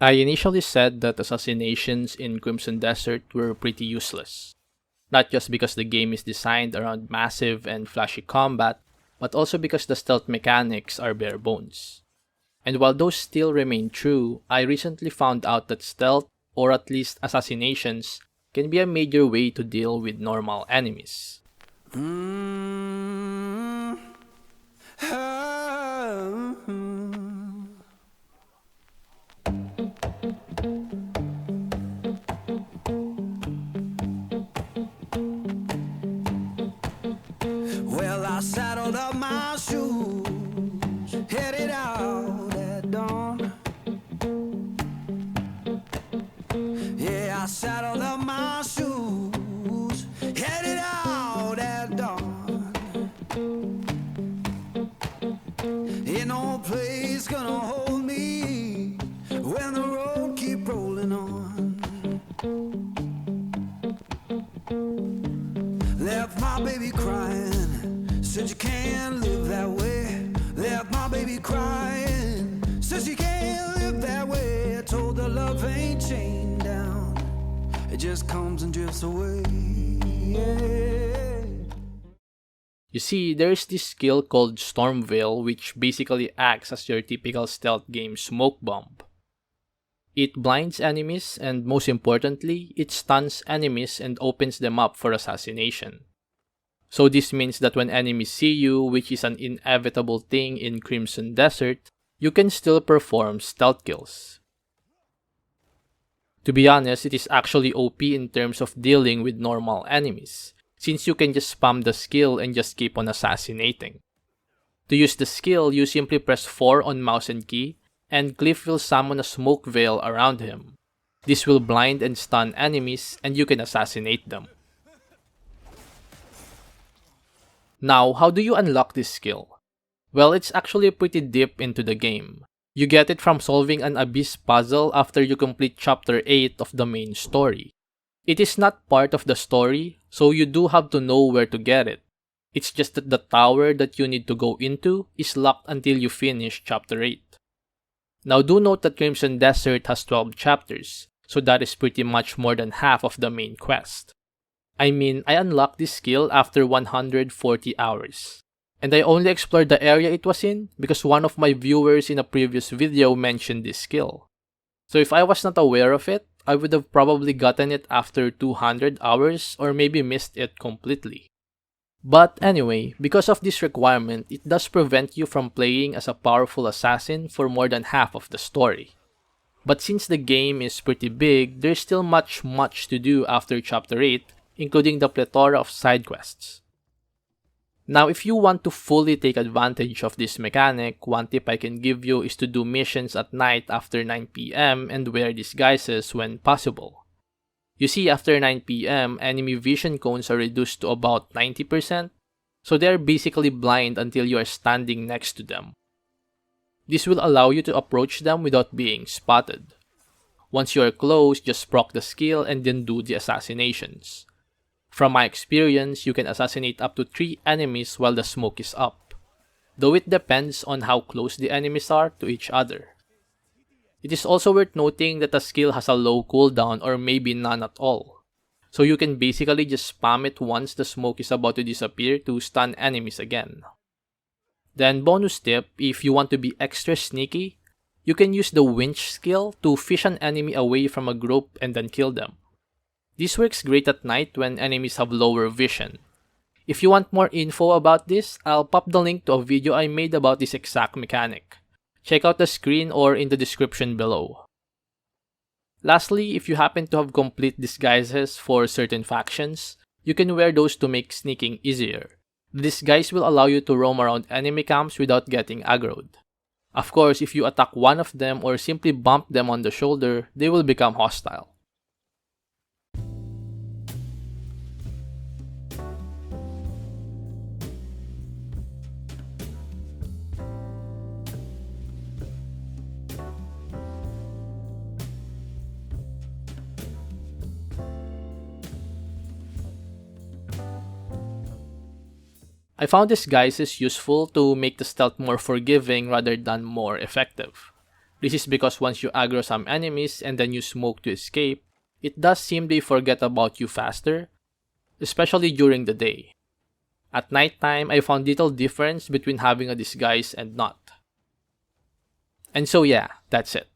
I initially said that assassinations in Crimson Desert were pretty useless, not just because the game is designed around massive and flashy combat, but also because the stealth mechanics are bare bones. And while those still remain true, I recently found out that stealth, or at least assassinations, can be a major way to deal with normal enemies. Mm, oh, well, I saddled up my shoes, headed out at dawn. Yeah, I saddled up my shoes, headed out at dawn. Ain't no place gonna hold me when the road keep rolling on. Left my baby crying, said you can't live that way. Left my baby crying, said she can't live that way. I told her love ain't chained down, it just comes and drifts away. Yeah. You see, there's this skill called Stormveil which basically acts as your typical stealth game smoke bomb. It blinds enemies and most importantly, it stuns enemies and opens them up for assassination. So this means that when enemies see you, which is an inevitable thing in Crimson Desert, you can still perform stealth kills. To be honest, it is actually OP in terms of dealing with normal enemies, since you can just spam the skill and just keep on assassinating. To use the skill, you simply press 4 on mouse and key, and Cliff will summon a smoke veil around him. This will blind and stun enemies, and you can assassinate them. Now, how do you unlock this skill? Well, it's actually pretty deep into the game. You get it from solving an abyss puzzle after you complete chapter 8 of the main story. It is not part of the story, so you do have to know where to get it. It's just that the tower that you need to go into is locked until you finish chapter 8. Now do note that Crimson Desert has 12 chapters, so that is pretty much more than half of the main quest. I mean, I unlocked this skill after 140 hours. And I only explored the area it was in because one of my viewers in a previous video mentioned this skill. So if I was not aware of it, I would have probably gotten it after 200 hours or maybe missed it completely. But anyway, because of this requirement, it does prevent you from playing as a powerful assassin for more than half of the story. But since the game is pretty big, there's still much to do after chapter 8, including the plethora of side quests. Now, if you want to fully take advantage of this mechanic, one tip I can give you is to do missions at night after 9 PM and wear disguises when possible. You see, after 9 PM, enemy vision cones are reduced to about 90%, so they are basically blind until you are standing next to them. This will allow you to approach them without being spotted. Once you are close, just proc the skill and then do the assassinations. From my experience, you can assassinate up to 3 enemies while the smoke is up, though it depends on how close the enemies are to each other. It is also worth noting that the skill has a low cooldown or maybe none at all, so you can basically just spam it once the smoke is about to disappear to stun enemies again. Then bonus tip, if you want to be extra sneaky, you can use the winch skill to fish an enemy away from a group and then kill them. This works great at night when enemies have lower vision. If you want more info about this, I'll pop the link to a video I made about this exact mechanic. Check out the screen or in the description below. Lastly, if you happen to have complete disguises for certain factions, you can wear those to make sneaking easier. The disguise will allow you to roam around enemy camps without getting aggroed. Of course, if you attack one of them or simply bump them on the shoulder, they will become hostile. I found disguises useful to make the stealth more forgiving rather than more effective. This is because once you aggro some enemies and then you smoke to escape, it does seem they forget about you faster, especially during the day. At nighttime, I found little difference between having a disguise and not. And so yeah, that's it.